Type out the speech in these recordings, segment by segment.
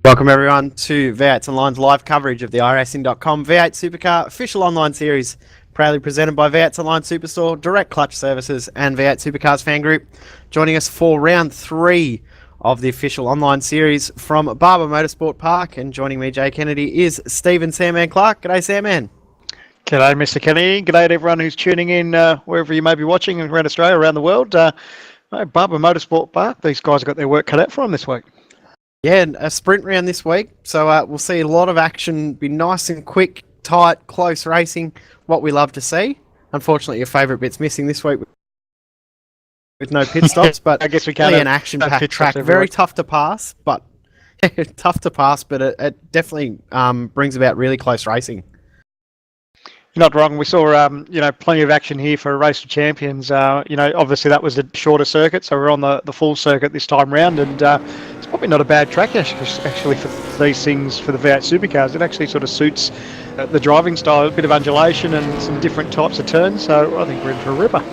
Welcome everyone to V8's Online's live coverage of the iRacing.com V8 Supercar official online series, proudly presented by V8's Online Superstore, Direct Clutch Services and V8 Supercars Fan Group. Joining us for round 3 of the official online series from Barber Motorsport Park, and joining me, Jay Kennedy, is Stephen Sandman Clark. G'day, Sandman. G'day, Mr. Kennedy. G'day to everyone who's tuning in wherever you may be watching around Australia, around the world. Barber Motorsport Park, these guys have got their work cut out for them this week. Yeah, a sprint round this week, so we'll see a lot of action, be nice and quick, tight, close racing, what we love to see. Unfortunately, your favourite bit's missing this week with no pit stops, but I guess we can really an action-packed track, very tough to pass, but it definitely brings about really close racing. You're not wrong. We saw, plenty of action here for a Race of Champions. Obviously that was a shorter circuit, so we're on the full circuit this time round, and it's probably not a bad track actually for these things, for the V8 Supercars. It actually sort of suits the driving style, a bit of undulation and some different types of turns, so I think we're in for a ripper.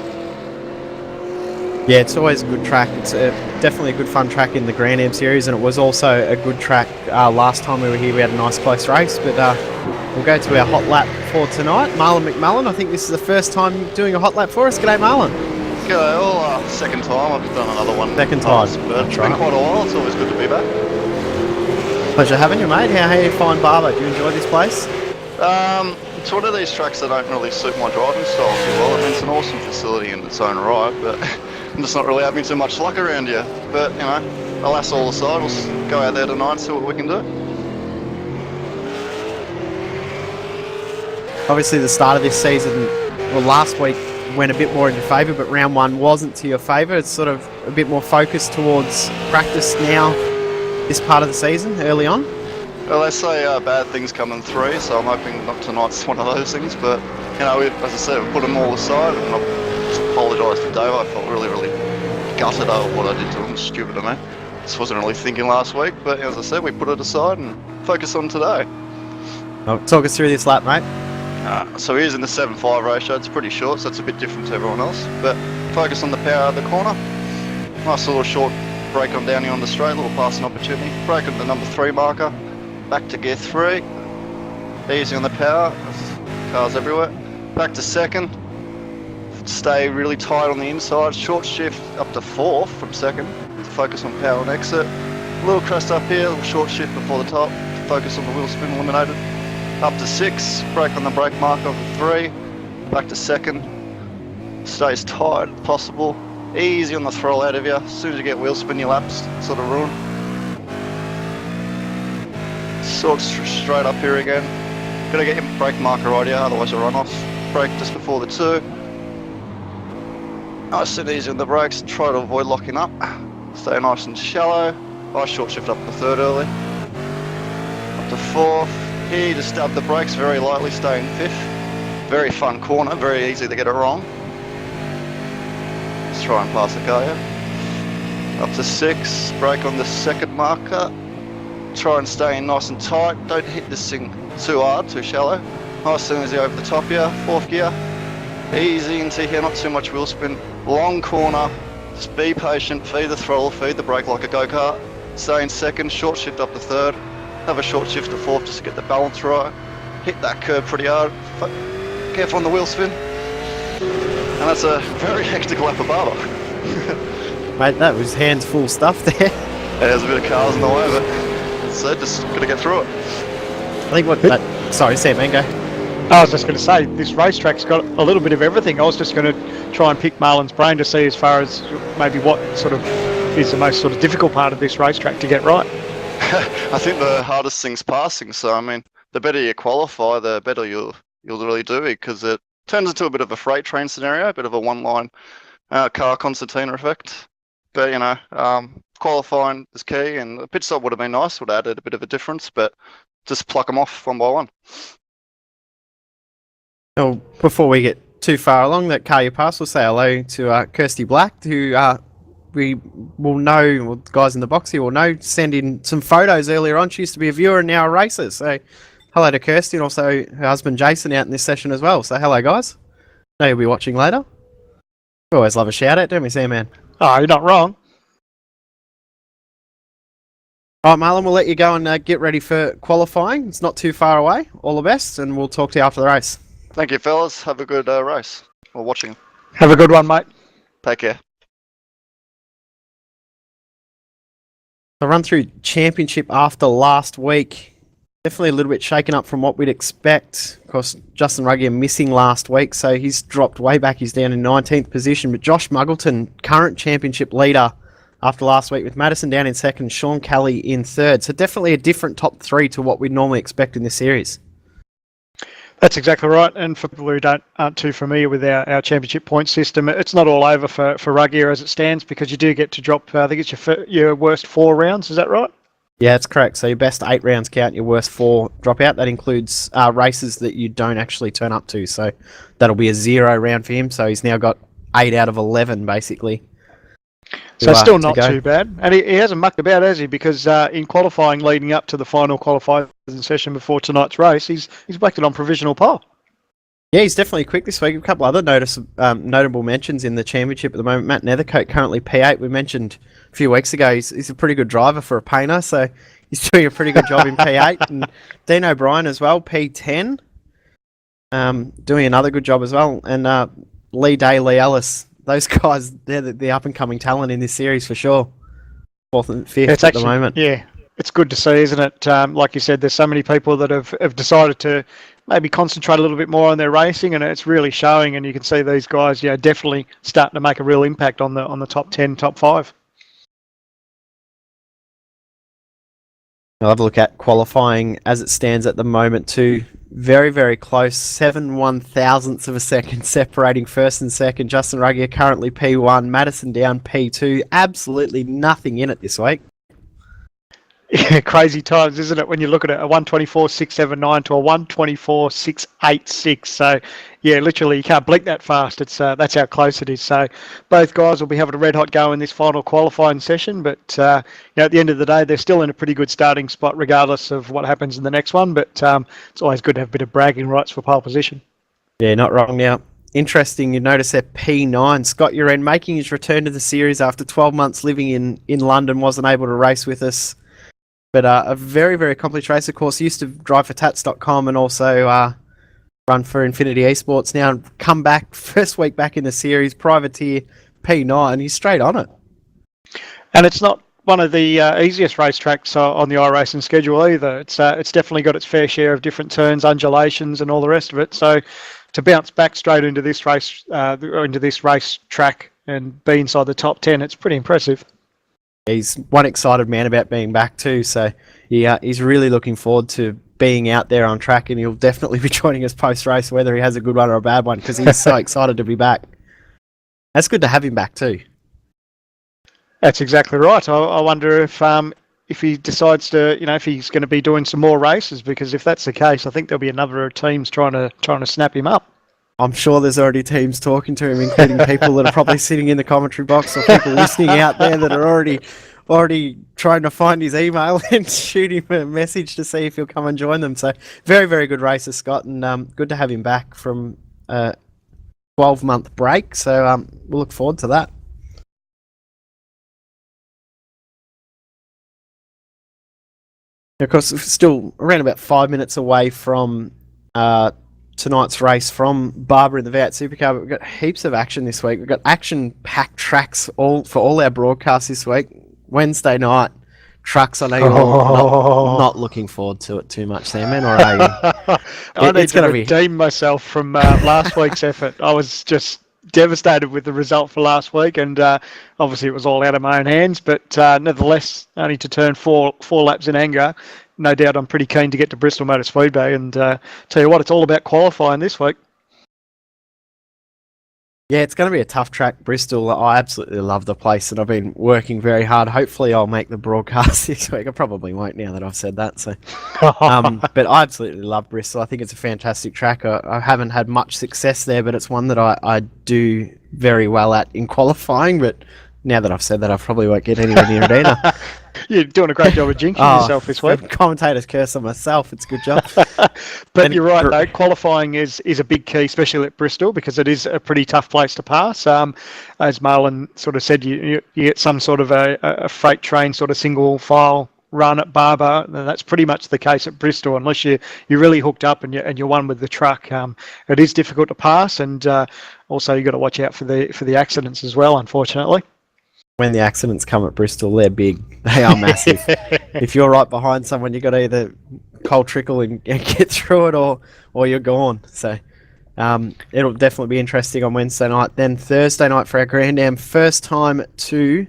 Yeah, it's always a good track. It's definitely a good fun track in the Grand Am series, and it was also a good track last time we were here. We had a nice close race, but we'll go to our hot lap for tonight. Marlon McMullen, I think this is the first time doing a hot lap for us. G'day, Marlon. G'day all. Second time. I've done another one. Second time. But it's been quite a while. It's always good to be back. Pleasure having you, mate. How you find Barber? Do you enjoy this place? It's one of these tracks that don't really suit my driving style too well. I mean, it's an awesome facility in its own right, but I'm just not really having too much luck around here. But, alas all aside, we'll go out there tonight and see what we can do. Obviously, the start of this season, well, last week went a bit more in your favour, but round 1 wasn't to your favour. It's sort of a bit more focused towards practice now, this part of the season, early on. Well, they say bad things come in 3, so I'm hoping not tonight's one of those things. But, as I said, we put them all aside, and I just apologise to Dave. I felt really, really gutted over what I did to him. Stupid of me. Just wasn't really thinking last week, but as I said, we put it aside and focus on today. Oh, talk us through this lap, mate. So we're using the 7.5 ratio. It's pretty short, so it's a bit different to everyone else. But focus on the power of the corner. Nice little short brake on down here on the straight, little passing opportunity. Brake at the number 3 marker. Back to gear 3. Easy on the power. Cars everywhere. Back to second. Stay really tight on the inside. Short shift up to 4th from second to focus on power and exit. Little crest up here. Little short shift before the top to focus on the wheel spin eliminated. Up to 6, brake on the brake marker for 3, back to second, stays tight if possible, easy on the throttle out of you. As soon as you get wheel spin, your laps sort of ruin. Sort straight up here again. Gotta get your brake marker right here, otherwise you'll run off. Brake just before the 2. Nice and easy on the brakes, try to avoid locking up. Stay nice and shallow. Nice short shift up to 3rd early. Up to 4th. Here, just stab the brakes very lightly, stay in 5th. Very fun corner, very easy to get it wrong. Let's try and pass the car here. Up to 6, brake on the 2nd marker. Try and stay in nice and tight. Don't hit this thing too hard, too shallow. Nice and easy over the top here, 4th gear. Easy into here, not too much wheel spin. Long corner, just be patient, feed the throttle, feed the brake like a go-kart. Stay in 2nd, short shift up to 3rd. Have a short shift to 4th just to get the balance right. Hit that curb pretty hard. Careful on the wheel spin. And that's a very hectic lap of Barber. Mate, that was hands full stuff there. Yeah, there's a bit of cars in the way, but so just got to get through it. I think what that... Sorry, Sam, man, go. I was just going to say, this racetrack's got a little bit of everything. I was just going to try and pick Marlon's brain to see as far as maybe what sort of is the most sort of difficult part of this racetrack to get right. I think the hardest thing's passing. So I mean, the better you qualify, the better you'll really do, because it turns into a bit of a freight train scenario, a bit of a one-line car concertina effect. But qualifying is key, and a pit stop would have been nice, would have added a bit of a difference, but just pluck them off one by one. Oh, before we get too far along that car you pass, we'll say hello to Kirsty Black, who we will know, well, the guys in the box here will know, send in some photos earlier on. She used to be a viewer and now a racer. So hello to Kirsty, and also her husband Jason out in this session as well. So hello, guys. Know you'll be watching later. We always love a shout out, don't we, Sam Man? Oh, you're not wrong. All right, Marlon, we'll let you go and get ready for qualifying. It's not too far away. All the best, and we'll talk to you after the race. Thank you, fellas. Have a good race. Or watching. Have a good one, mate. Take care. The run through championship after last week. Definitely a little bit shaken up from what we'd expect. Of course, Justin Ruggier missing last week, so he's dropped way back. He's down in 19th position. But Josh Muggleton, current championship leader after last week, with Madison down in second, Sean Kelly in third. So definitely a different top three to what we'd normally expect in this series. That's exactly right. And for people who aren't too familiar with our championship point system, it's not all over for Ruggier as it stands, because you do get to drop, I think it's your worst 4 rounds. Is that right? Yeah, that's correct. So your best 8 rounds count, your worst 4 drop out. That includes races that you don't actually turn up to. So that'll be a 0 round for him. So he's now got 8 out of 11, basically. So still not too bad. And he hasn't mucked about, has he? Because in qualifying leading up to the final qualifying session before tonight's race, he's backed it on provisional pole. Yeah, he's definitely quick this week. A couple other notable mentions in the championship at the moment. Matt Nethercote, currently P8. We mentioned a few weeks ago he's a pretty good driver for a painter, so he's doing a pretty good job in P8. And Dean O'Brien as well, P10, doing another good job as well. And Lee Day, Lee Ellis, those guys, they're the up-and-coming talent in this series for sure. 4th and 5th at the moment. Yeah, it's good to see, isn't it? Like you said, there's so many people that have decided to maybe concentrate a little bit more on their racing, and it's really showing. And you can see these guys, definitely starting to make a real impact on the top 10, top 5. I'll have a look at qualifying as it stands at the moment too. Very, very close. 7 1/1000ths of a second separating first and second. Justin Ruggier currently P1. Madison down P2. Absolutely nothing in it this week. Yeah, crazy times, isn't it? When you look at it, a 124.679 to a 124.686. So, yeah, literally, you can't blink that fast. It's that's how close it is. So, both guys will be having a red hot go in this final qualifying session. But at the end of the day, they're still in a pretty good starting spot, regardless of what happens in the next one. But it's always good to have a bit of bragging rights for pole position. Yeah, not wrong. Now, interesting. You notice that P9, Scott Uren, making his return to the series after 12 months living in London, wasn't able to race with us. But a very, very accomplished racer. Of course, used to drive for Tats.com and also run for Infinity Esports. Now come back, first week back in the series, privateer P9. He's straight on it. And it's not one of the easiest racetracks on the iRacing schedule either. It's definitely got its fair share of different turns, undulations, and all the rest of it. So to bounce back straight into this race track and be inside the top 10, it's pretty impressive. He's one excited man about being back too, so he's really looking forward to being out there on track, and he'll definitely be joining us post-race, whether he has a good one or a bad one, because he's so excited to be back. That's good to have him back too. That's exactly right. I wonder if he decides to, if he's going to be doing some more races, because if that's the case, I think there'll be a number of teams trying to snap him up. I'm sure there's already teams talking to him, including people that are probably sitting in the commentary box, or people listening out there that are already trying to find his email and shoot him a message to see if he'll come and join them. So very, very good racer, Scott, and good to have him back from a 12-month break. So we'll look forward to that. Of course, we're still around about 5 minutes away from tonight's race from Barbara in the V8 Supercar, but we've got heaps of action this week. We've got action-packed tracks for all our broadcasts this week. Wednesday night, trucks. I know you're not looking forward to it too much, Sam, man, or are you? I need to redeem myself from last week's effort. I was just devastated with the result for last week, and obviously it was all out of my own hands, but nevertheless, only to turn four laps in anger. No doubt I'm pretty keen to get to Bristol Motor Speedway, and tell you what, it's all about qualifying this week. Yeah, it's going to be a tough track, Bristol. I absolutely love the place, and I've been working very hard. Hopefully, I'll make the broadcast this week. I probably won't now that I've said that. So, but I absolutely love Bristol. I think it's a fantastic track. I haven't had much success there, but it's one that I do very well at in qualifying. But now that I've said that, I probably won't get anywhere near it either. You're doing a great job of jinxing yourself this week. Commentators curse on myself. It's a good job. But you're right, though. Qualifying is a big key, especially at Bristol, because it is a pretty tough place to pass. As Marlon sort of said, you get some sort of a freight train sort of single file run at Barber, and that's pretty much the case at Bristol. Unless you're really hooked up and you're one with the truck, it is difficult to pass, and also you've got to watch out for the accidents as well, unfortunately. When the accidents come at Bristol, they're big. They are massive. If you're right behind someone, you've got to either cold trickle and get through it, or you're gone. So it'll definitely be interesting on Wednesday night. Then Thursday night for our Grand Am. First time to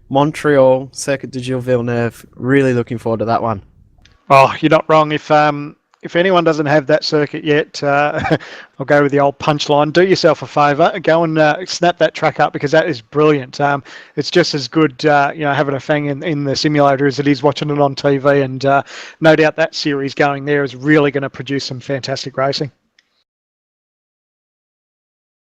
Montreal, Circuit de Gilles Villeneuve. Really looking forward to that one. Oh, you're not wrong. If anyone doesn't have that circuit yet, I'll go with the old punchline. Do yourself a favour, go and snap that track up, because that is brilliant. It's just as good, having a fang in the simulator as it is watching it on TV, and no doubt that series going there is really going to produce some fantastic racing.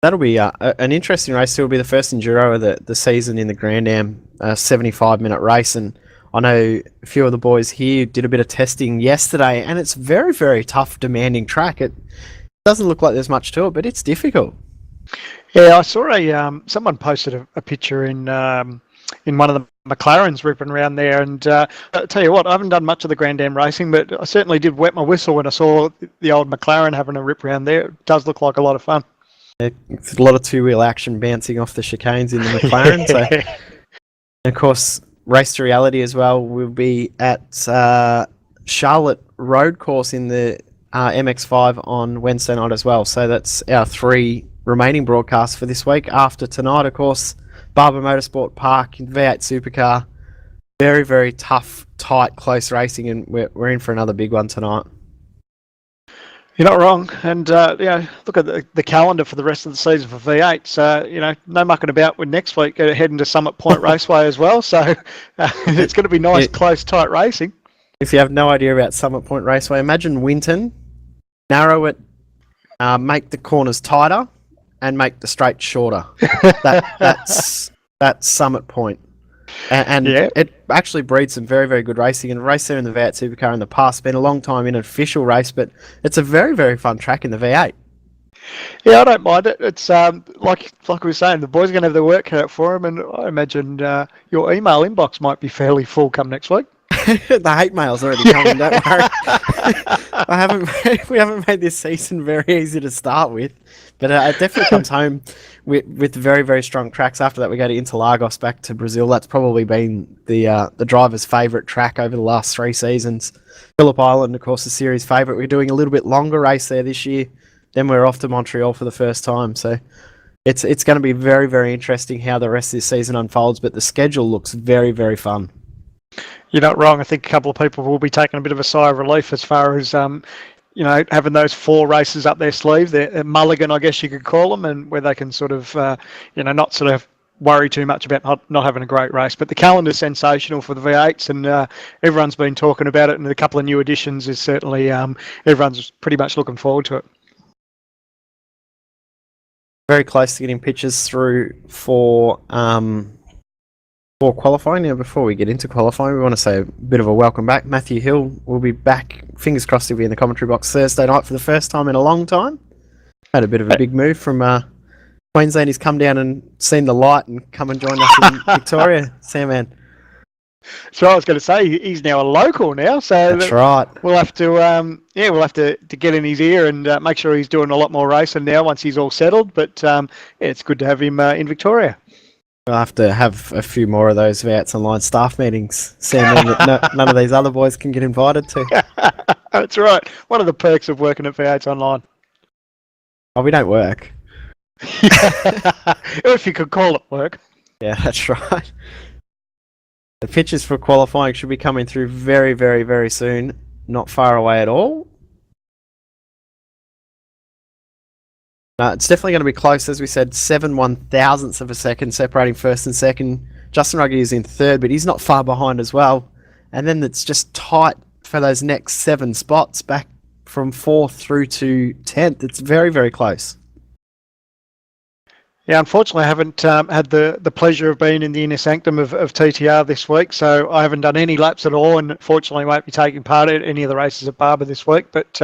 That'll be an interesting race. It'll be the first Enduro of the season in the Grand Am, 75-minute race, and I know a few of the boys here did a bit of testing yesterday, and it's very, very tough, demanding track. It doesn't look like there's much to it, but it's difficult. Yeah, I saw someone posted a picture in one of the McLarens ripping around there, and I'll tell you what, I haven't done much of the Grand Am racing, but I certainly did wet my whistle when I saw the old McLaren having a rip around there. It does look like a lot of fun. It's a lot of two-wheel action bouncing off the chicanes in the McLaren. So, and of course, Race to Reality as well. We'll be at Charlotte Road Course in the MX5 on Wednesday night as well. So that's our 3 remaining broadcasts for this week. After tonight, of course, Barber Motorsport Park, V8 Supercar. Very, very tough, tight, close racing, and we're in for another big one tonight. You're not wrong, and look at the calendar for the rest of the season for V8. No mucking about with next week. Heading to Summit Point Raceway as well, so it's going to be nice, close, tight racing. If you have no idea about Summit Point Raceway, imagine Winton, narrow it, make the corners tighter, and make the straight shorter. That's Summit Point. And it actually breeds some very, very good racing. And race there in the V8 Supercar in the past. Been a long time in an official race, but it's a very, very fun track in the V8. Yeah, I don't mind it. It's like we were saying, the boys are going to have their work cut out for them, and I imagine your email inbox might be fairly full come next week. The hate mail's already coming, don't worry. We haven't made this season very easy to start with, but it definitely comes home with very, very strong tracks. After that, we go to Interlagos, back to Brazil. That's probably been the driver's favourite track over the last 3 seasons. Phillip Island, of course, the series favourite. We're doing a little bit longer race there this year. Then we're off to Montreal for the first time. So it's going to be very, very interesting how the rest of this season unfolds, but the schedule looks very, very fun. You're not wrong. I think a couple of people will be taking a bit of a sigh of relief as far as having those 4 races up their sleeve. They're mulligan, I guess you could call them, and where they can sort of, not sort of worry too much about not having a great race. But the calendar's sensational for the V8s, and everyone's been talking about it, and a couple of new additions is certainly everyone's pretty much looking forward to it. Very close to getting pictures through for qualifying. Now, before we get into qualifying, we want to say a bit of a welcome back. Matthew Hill will be back. Fingers crossed he'll be in the commentary box Thursday night for the first time in a long time. Had a bit of a big move from Queensland. He's come down and seen the light and come and join us in Victoria. Sam, man. So I was going to say he's now a local now, so that's right. We'll have to get in his ear and make sure he's doing a lot more racing now once he's all settled. But it's good to have him in Victoria. We'll have to have a few more of those V8s Online staff meetings, Sam, that none of these other boys can get invited to. That's right. One of the perks of working at V8s Online. Oh, we don't work. If you could call it work. Yeah, that's right. The pictures for qualifying should be coming through very, very, very soon. Not far away at all. It's definitely going to be close, as we said, 7/1000ths of a second separating first and second. Justin Ruggie is in third, but he's not far behind as well. And then it's just tight for those next 7 spots, back from 4th through to 10th. It's very, very close. Yeah, unfortunately, I haven't had the pleasure of being in the inner sanctum of TTR this week, so I haven't done any laps at all, and fortunately won't be taking part in any of the races at Barber this week. But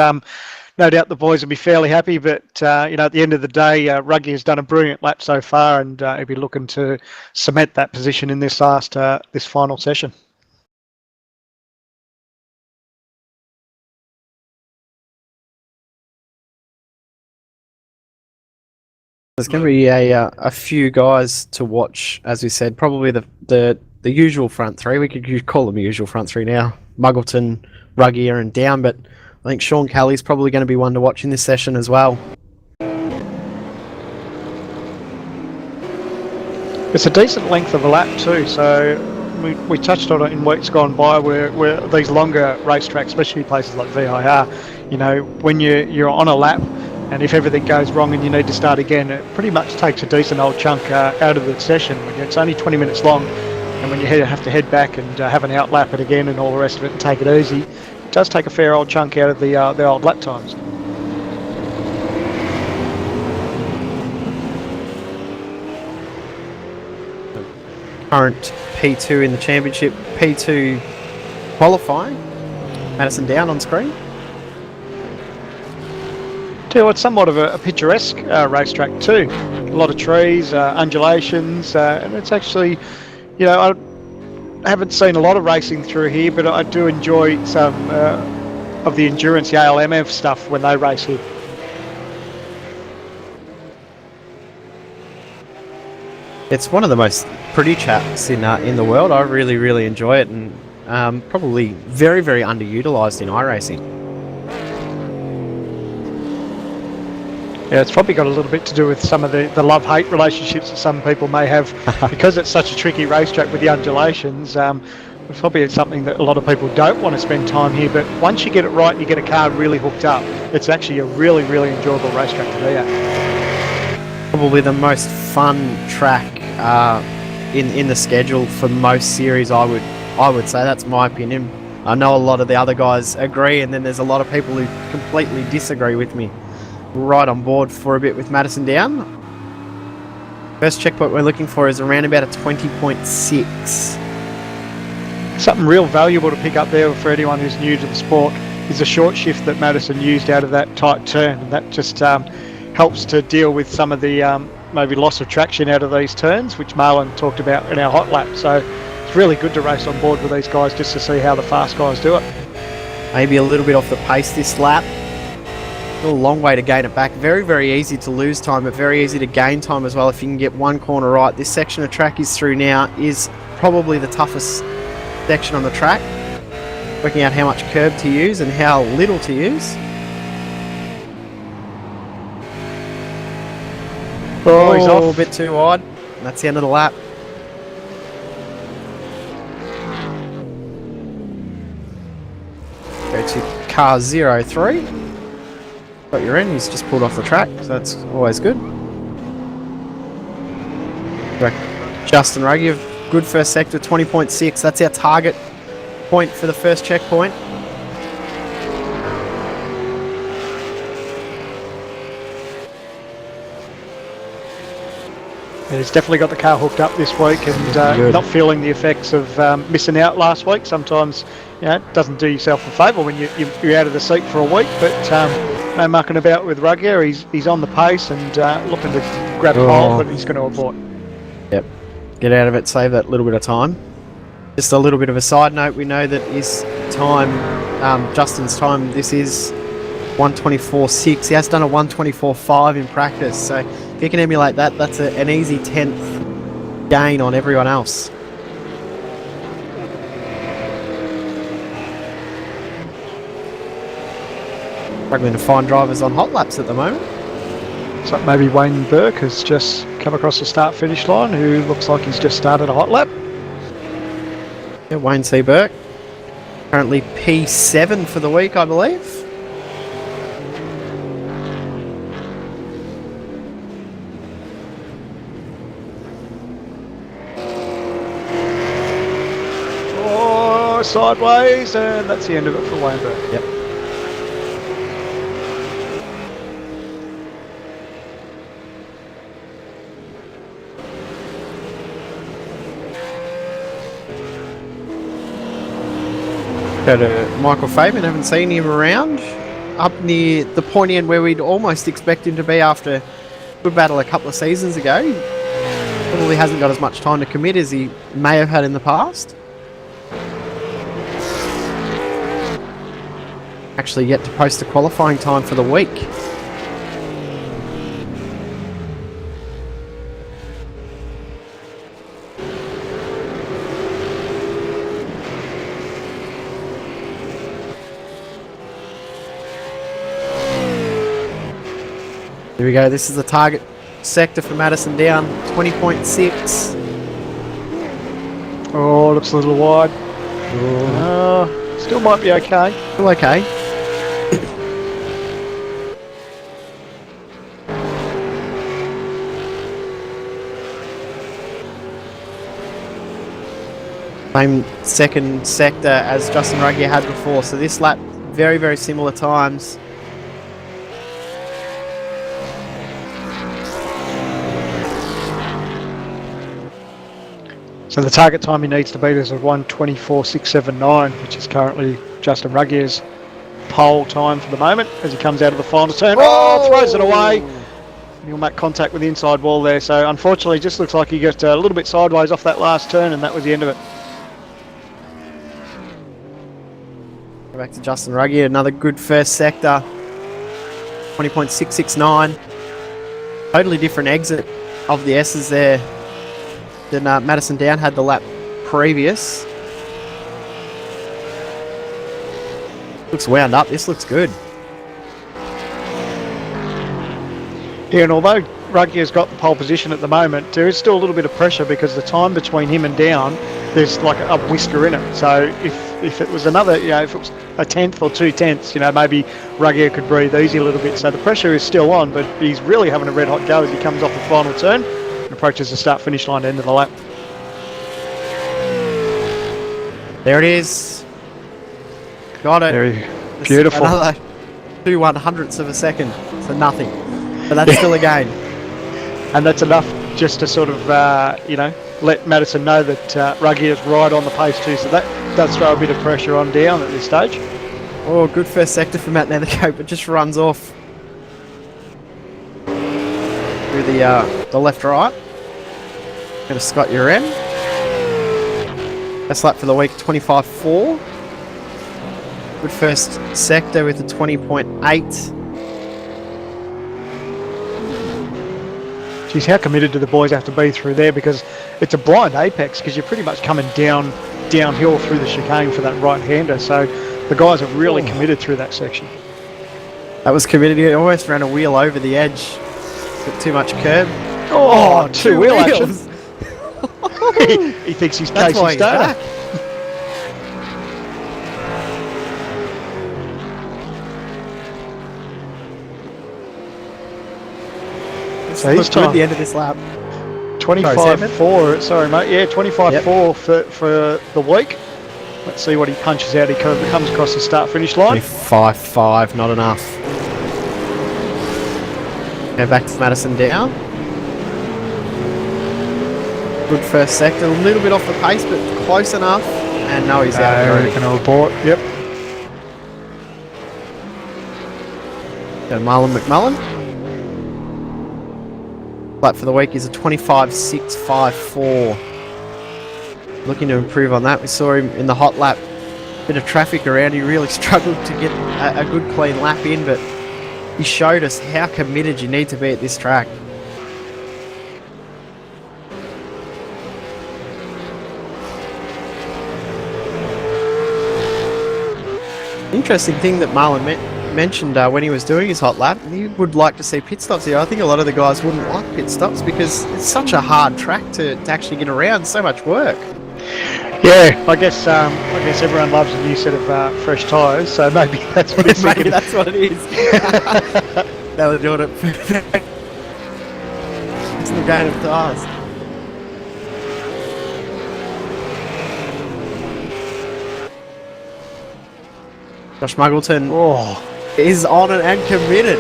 no doubt the boys will be fairly happy. But at the end of the day, Ruggie has done a brilliant lap so far, and he'll be looking to cement that position in this final session. There's going to be a few guys to watch, as we said. Probably the usual front three. We could call them the usual front three now. Muggleton, Ruggie, and Down. But I think Sean Kelly's probably going to be one to watch in this session as well. It's a decent length of a lap too. So we touched on it in weeks gone by, where these longer racetracks, especially places like VIR, when you're on a lap, and if everything goes wrong and you need to start again, it pretty much takes a decent old chunk out of the session. It's only 20 minutes long, and when you have to head back and have an out lap it again and all the rest of it and take it easy, it does take a fair old chunk out of the old lap times. Current P2 in the championship, P2 qualifying. Madison Down on screen. It's somewhat of a picturesque racetrack too. A lot of trees, undulations, and it's actually, I haven't seen a lot of racing through here, but I do enjoy some of the endurance, the ALMF stuff when they race here. It's one of the most pretty tracks in the world. I really, really enjoy it, and probably very, very underutilised in iRacing. Yeah, it's probably got a little bit to do with some of the love-hate relationships that some people may have because it's such a tricky racetrack with the undulations. It's probably something that a lot of people don't want to spend time here, but once you get it right and you get a car really hooked up, it's actually a really, really enjoyable racetrack to be at. Probably the most fun track in the schedule for most series, I would say. That's my opinion. I know a lot of the other guys agree, and then there's a lot of people who completely disagree with me. Right on board for a bit with Madison Down. First checkpoint we're looking for is around about a 20.6. Something real valuable to pick up there for anyone who's new to the sport is a short shift that Madison used out of that tight turn, and that just helps to deal with some of the maybe loss of traction out of these turns, which Marlon talked about in our hot lap. So it's really good to race on board with these guys just to see how the fast guys do it. Maybe a little bit off the pace this lap. A long way to gain it back. Very, very easy to lose time, but very easy to gain time as well if you can get one corner right. This section of track he's through now is probably the toughest section on the track. Working out how much curb to use and how little to use. Oh, he's off. A bit too wide. That's the end of the lap. Go to car 03. Got your end, he's just pulled off the track, so that's always good. Justin Ruggie, good first sector, 20.6. That's our target point for the first checkpoint. And he's definitely got the car hooked up this week, and not feeling the effects of missing out last week. Sometimes, it doesn't do yourself a favour when you're out of the seat for a week, but no mucking about with Ruggier. He's on the pace and looking to grab pole, but he's going to abort. Yep. Get out of it, save that little bit of time. Just a little bit of a side note, we know that his time, Justin's time, this is 1:24.6. He has done a 1:24.5 in practice, so if you can emulate that, that's an easy 10th gain on everyone else. Struggling to find drivers on hot laps at the moment. So maybe Wayne Burke has just come across the start-finish line, who looks like he's just started a hot lap. Yeah, Wayne C. Burke. Currently P7 for the week, I believe. Nice sideways, and that's the end of it for Wayneberg. Yep. Go to Michael Fabian, haven't seen him around. Up near the pointy end where we'd almost expect him to be after a good battle a couple of seasons ago. Probably hasn't got as much time to commit as he may have had in the past. Actually yet to post the qualifying time for the week. Here we go, this is the target sector for Madison Down, 20.6. Oh, looks a little wide. Still might be okay. Still okay. Same second sector as Justin Ruggier had before, so this lap, very, very similar times. So the target time he needs to beat is a 1:24.679, which is currently Justin Ruggier's pole time for the moment as he comes out of the final turn. Oh, throws it away. He'll make contact with the inside wall there. So unfortunately, it just looks like he got a little bit sideways off that last turn, and that was the end of it. Go back to Justin Ruggier, another good first sector. 20.669. Totally different exit of the S's there than Madison Down had the lap previous. Looks wound up, this looks good. Yeah, and although Ruggier's got the pole position at the moment, there is still a little bit of pressure because the time between him and Down, there's like a whisker in it. So if it was another, if it was a tenth or 2/10, maybe Ruggier could breathe easy a little bit. So the pressure is still on, but he's really having a red hot go as he comes off the final turn and approaches the start finish line end of the lap. There it is. Got it. Very beautiful. Another 2/100ths of a second, so nothing. But that's still a gain. And that's enough just to sort of, let Madison know that Ruggier's right on the pace too. So that does throw a bit of pressure on Down at this stage. Oh, good first sector for Matt Nethercote, but just runs off through the left-right. Going to Scott Uren. Best lap for the week, 25.4. Good first sector with a 20.8. Geez, how committed do the boys have to be through there, because it's a blind apex because you're pretty much coming downhill through the chicane for that right-hander. So the guys are really committed through that section. That was committed. He almost ran a wheel over the edge. Bit too much curb. Oh, two wheel action. wheels. He thinks he's That's why Casey he's Stoner. back. So his Looks good at time, the end of this lap. 25.4. Sorry, mate. Yeah, 25.4 for the week. Let's see what he punches out. He comes across the start-finish line. 25.5, not enough. Go back to Madison Down. Good first sector, a little bit off the pace, but close enough. And now he's out. Going to abort. Yep. Go Marlon McMullen. Lap for the week is a 25.654. Looking to improve on that. We saw him in the hot lap. Bit of traffic around. He really struggled to get a good clean lap in, but he showed us how committed you need to be at this track. Interesting thing that Marlon mentioned when he was doing his hot lap, he would like to see pit stops here. I think a lot of the guys wouldn't like pit stops because it's such a hard track to actually get around, so much work. Yeah, I guess everyone loves a new set of fresh tyres, so maybe that's what it's Maybe that's what it is. They were doing it. It's the game of tyres. Josh Muggleton Oh, is on it and committed.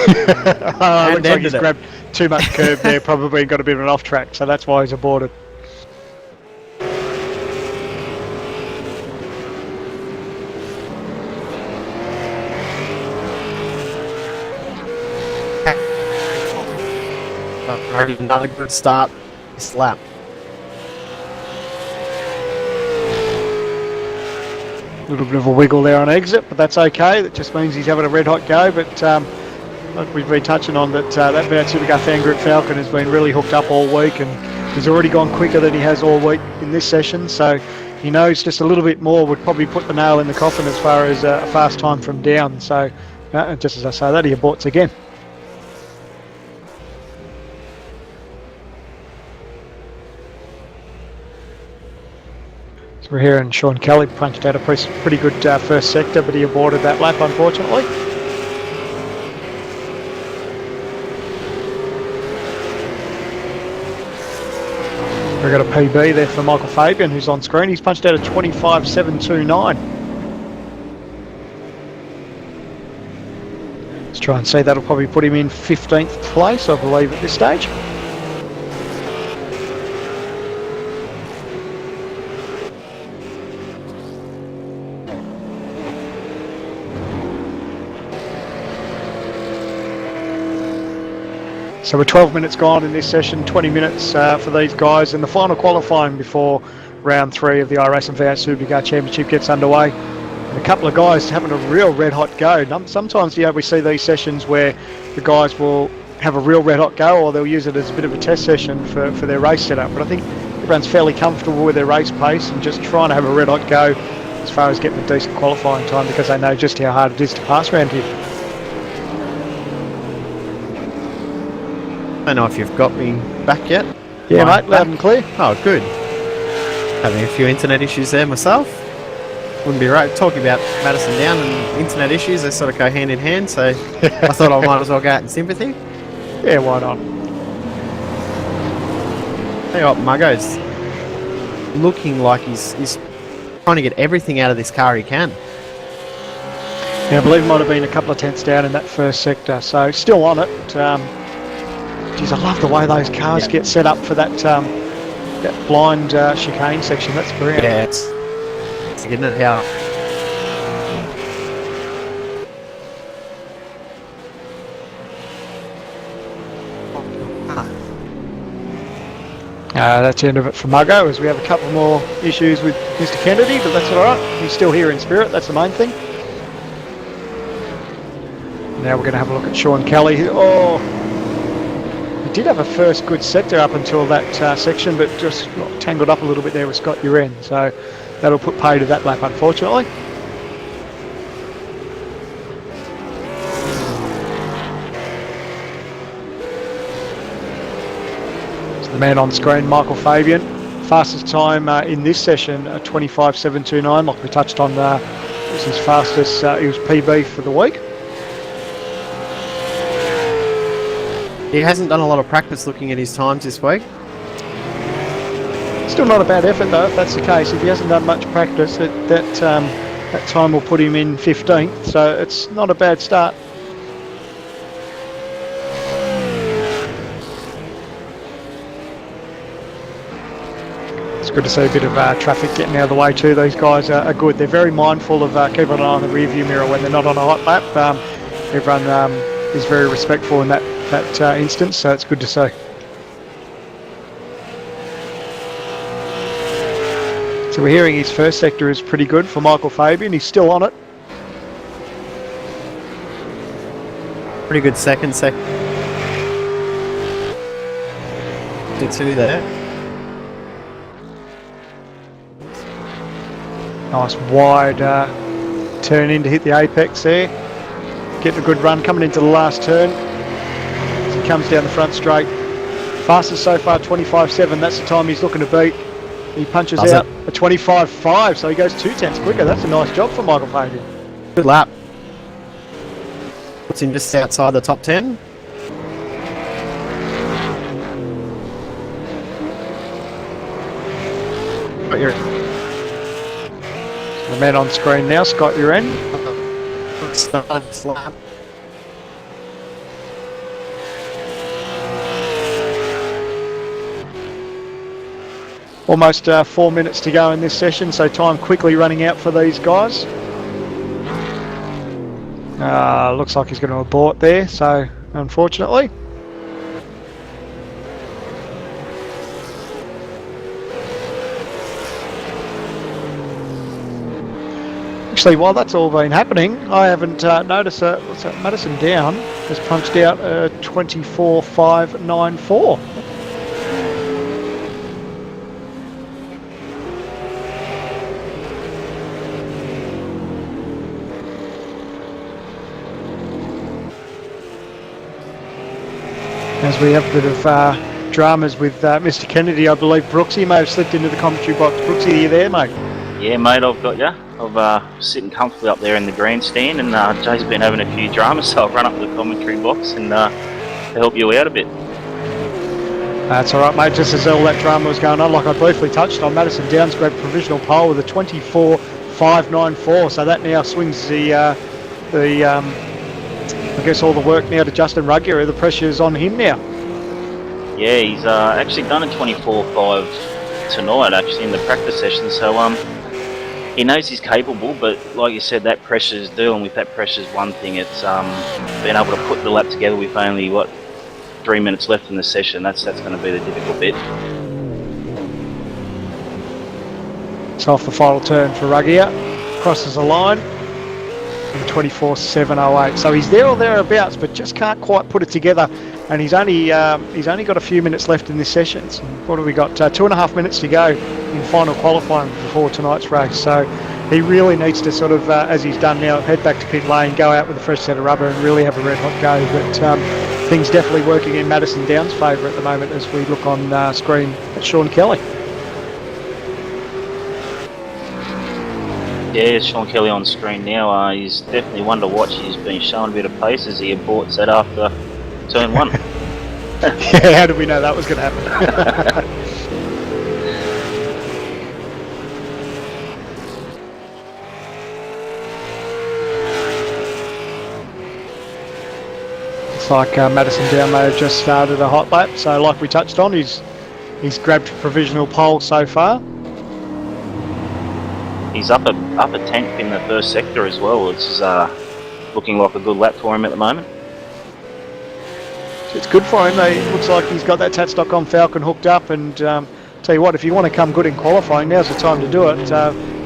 looks like ended he's it. grabbed too much curb there, probably got a bit of an off track, so that's why he's aborted. Another good start this lap. A little bit of a wiggle there on exit, but that's okay. That just means he's having a red hot go. But like we've been touching on, that that V8 Supercar fan group Falcon has been really hooked up all week, and he's already gone quicker than he has all week in this session. So he knows just a little bit more would probably put the nail in the coffin as far as a fast time from down. So just as I say that, he aborts again. We're hearing Sean Kelly punched out a pretty good first sector, but he aborted that lap, unfortunately. We've got a PB there for Michael Fabian, who's on screen. He's punched out a 25.729. Let's try and see. That'll probably put him in 15th place, I believe, at this stage. So we're 12 minutes gone in this session, 20 minutes for these guys, and the final qualifying before round 3 of the iRacing V8 Supercar Championship gets underway. And a couple of guys having a real red hot go. Sometimes we see these sessions where the guys will have a real red hot go, or they'll use it as a bit of a test session for their race setup. But I think everyone's fairly comfortable with their race pace and just trying to have a red hot go as far as getting a decent qualifying time, because they know just how hard it is to pass around here. I don't know if you've got me back yet. Yeah, Mine mate, loud and clear. Oh, good. Having a few internet issues there myself. Wouldn't be right talking about Madison Down and internet issues. They sort of go hand in hand, so I thought I might as well go out in sympathy. Yeah, why not? Tell you what, Muggo's looking like he's trying to get everything out of this car he can. Yeah, I believe it might have been a couple of tenths down in that first sector, so still on it. Geez, I love the way those cars get set up for that that blind chicane section. That's brilliant. Yeah, it's getting it how. That's the end of it for Muggo, as we have a couple more issues with Mr. Kennedy, but that's all right. He's still here in spirit. That's the main thing. Now we're going to have a look at Sean Kelly. He did have a first good sector up until that section, but just got tangled up a little bit there with Scott Uren, so that'll put pay to that lap, unfortunately. So the man on screen, Michael Fabian, fastest time in this session, 25.729, like we touched on. This is his fastest. He was PB for the week. He hasn't done a lot of practice looking at his times this week. Still not a bad effort though, if that's the case. If he hasn't done much practice, that time will put him in 15th, so it's not a bad start. It's good to see a bit of traffic getting out of the way too. These guys are good. They're very mindful of keeping an eye on the rear view mirror when they're not on a hot lap. Everyone is very respectful in that instance, so it's good to see. So we're hearing his first sector is pretty good for Michael Fabian. He's still on it. Pretty good second sector. Two there. Nice wide turn in to hit the apex there. Getting a good run coming into the last turn. As he comes down the front straight. Fastest so far, 25.7. That's the time he's looking to beat. He punches out a 25.5, so he goes 2 tenths quicker. That's a nice job for Michael Fabian. Good lap. Puts him just outside the top 10. Got your The man on screen now, Scott Uren. Almost 4 minutes to go in this session, so time quickly running out for these guys. Looks like he's going to abort there, so unfortunately. Actually, while that's all been happening, I haven't noticed what's that? Madison Down has punched out a 24.594. As we have a bit of dramas with Mr. Kennedy, I believe Brooksy may have slipped into the commentary box. Brooksy, are you there, mate? Yeah, mate, I've got you. I've sitting comfortably up there in the grandstand, and Jay's been having a few dramas, so I've run up to the commentary box and to help you out a bit. That's all right, mate. Just as all that drama was going on, like I briefly touched on, Madison Downs grabbed provisional pole with a 24.594, so that now swings I guess all the work now to Justin Ruggier. The pressure's on him now. Yeah, he's actually done a 24.5 tonight, actually, in the practice session, so he knows he's capable, but like you said, that pressure's dealing with that pressure's one thing. It's being able to put the lap together with only, 3 minutes left in the session. That's going to be the difficult bit. It's off the final turn for Ruggier. Crosses the line. 24.708. So he's there or thereabouts, but just can't quite put it together. And he's only got a few minutes left in this session. So what have we got? 2.5 minutes to go in final qualifying before tonight's race. So he really needs to sort of, as he's done now, head back to pit lane, go out with a fresh set of rubber, and really have a red hot go. But things definitely working in Madison Downs' favour at the moment as we look on screen at Sean Kelly. Yeah, Sean Kelly on screen now. He's definitely one to watch. He's been showing a bit of pace as he aborts that after turn one. Yeah, how did we know that was going to happen? Looks like Madison Down may have just started a hot lap. So like we touched on, he's grabbed provisional pole so far. He's up a 10th in the first sector as well, which is looking like a good lap for him at the moment. It's good for him. It looks like he's got that Tats.com Falcon hooked up, and tell you what, if you want to come good in qualifying, now's the time to do it.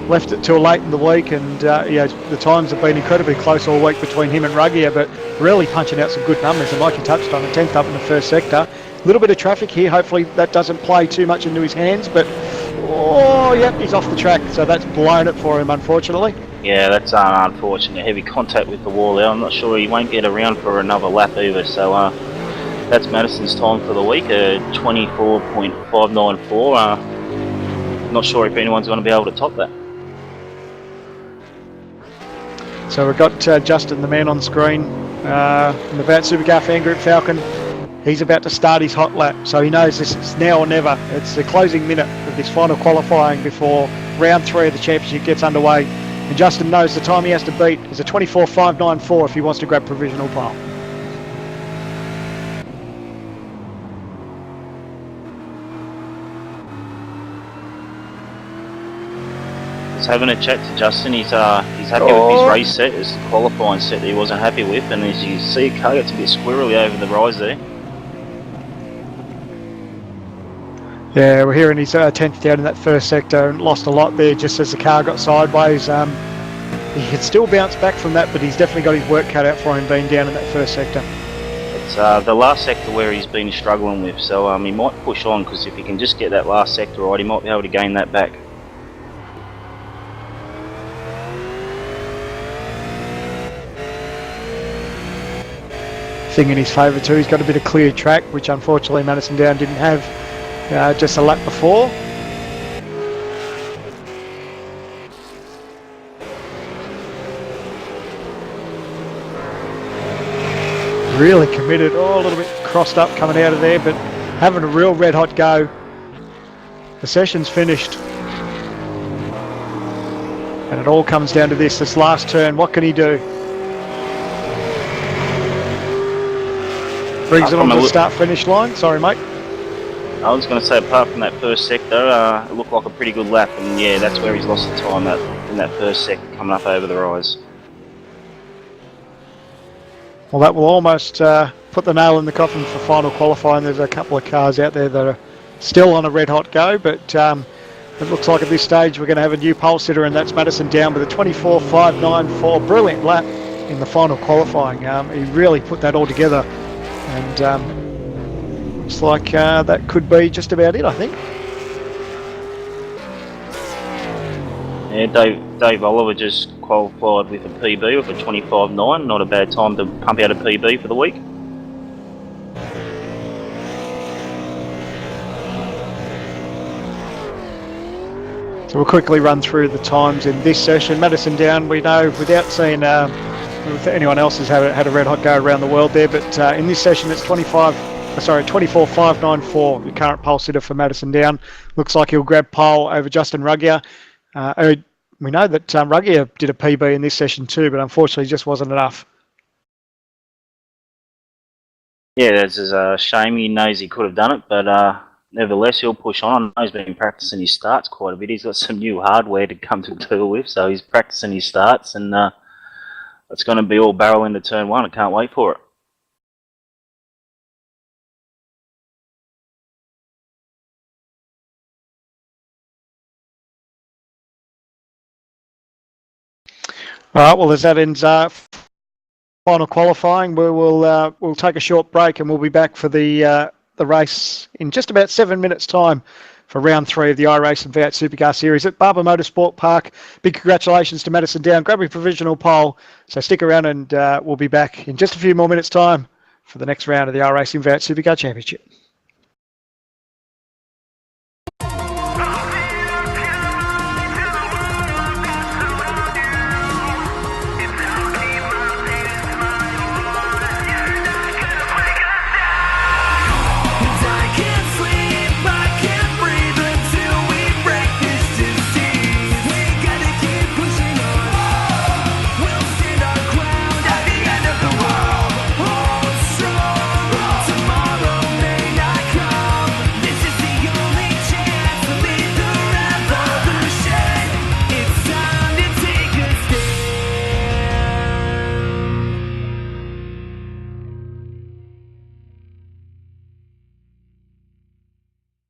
Left it till late in the week, and the times have been incredibly close all week between him and Ruggier, but really punching out some good numbers. And like you touched on, a 10th up in the first sector. A little bit of traffic here. Hopefully that doesn't play too much into his hands, but he's off the track, so that's blown it for him, unfortunately. Yeah, that's unfortunate. Heavy contact with the wall there. I'm not sure he won't get around for another lap either, so that's Madison's time for the week, 24.594. Not sure if anyone's going to be able to top that. So we've got Justin, the man on screen, in the Vought Supercar Fan Group Falcon. He's about to start his hot lap, so he knows this is now or never. It's the closing minute of this final qualifying before round 3 of the championship gets underway. And Justin knows the time he has to beat is a 24.594 if he wants to grab provisional pole. Just having a chat to Justin. He's happy with his race set. It's the qualifying set that he wasn't happy with, and as you see, car gets a bit squirrely over the rise there. Yeah, we're hearing he's 10th down in that first sector and lost a lot there just as the car got sideways. He can still bounce back from that, but he's definitely got his work cut out for him being down in that first sector. It's the last sector where he's been struggling with, so he might push on, because if he can just get that last sector right, he might be able to gain that back. Thing in his favour too, he's got a bit of clear track, which unfortunately Madison Down didn't have just a lap before. Really committed, a little bit crossed up coming out of there, but having a real red hot go. The session's finished. And it all comes down to this last turn. What can he do? brings it on From a the look- start-finish line. Sorry, mate. I was going to say, apart from that first sector, it looked like a pretty good lap, and yeah, that's where he's lost the time in that first sector coming up over the rise. Well, that will almost put the nail in the coffin for final qualifying. There's a couple of cars out there that are still on a red-hot go, but it looks like at this stage we're going to have a new pole sitter, and that's Madison Down with a 24.594. Brilliant lap in the final qualifying. He really put that all together, and looks like that could be just about it, I think. Yeah, Dave Oliver just qualified with a PB of a 25.9. Not a bad time to pump out a PB for the week. So we'll quickly run through the times in this session. Madison Down, we know without seeing if anyone else has had a red hot go around the world there, but in this session it's 24.594, the current pole sitter for Madison Down. Looks like he'll grab pole over Justin Ruggier. We know that Ruggier did a PB in this session too, but unfortunately just wasn't enough. Yeah, it's a shame. He knows he could have done it, but nevertheless, he'll push on. I know he's been practicing his starts quite a bit. He's got some new hardware to come to deal with, so he's practicing his starts, and it's going to be all barrel into turn one. I can't wait for it. All right, well, as that ends final qualifying, we'll take a short break, and we'll be back for the race in just about 7 minutes' time for round 3 of the iRace and V8 Supercar Series at Barber Motorsport Park. Big congratulations to Madison Down, grabbing provisional pole. So stick around, and we'll be back in just a few more minutes' time for the next round of the iRacing V8 Supercar Championship.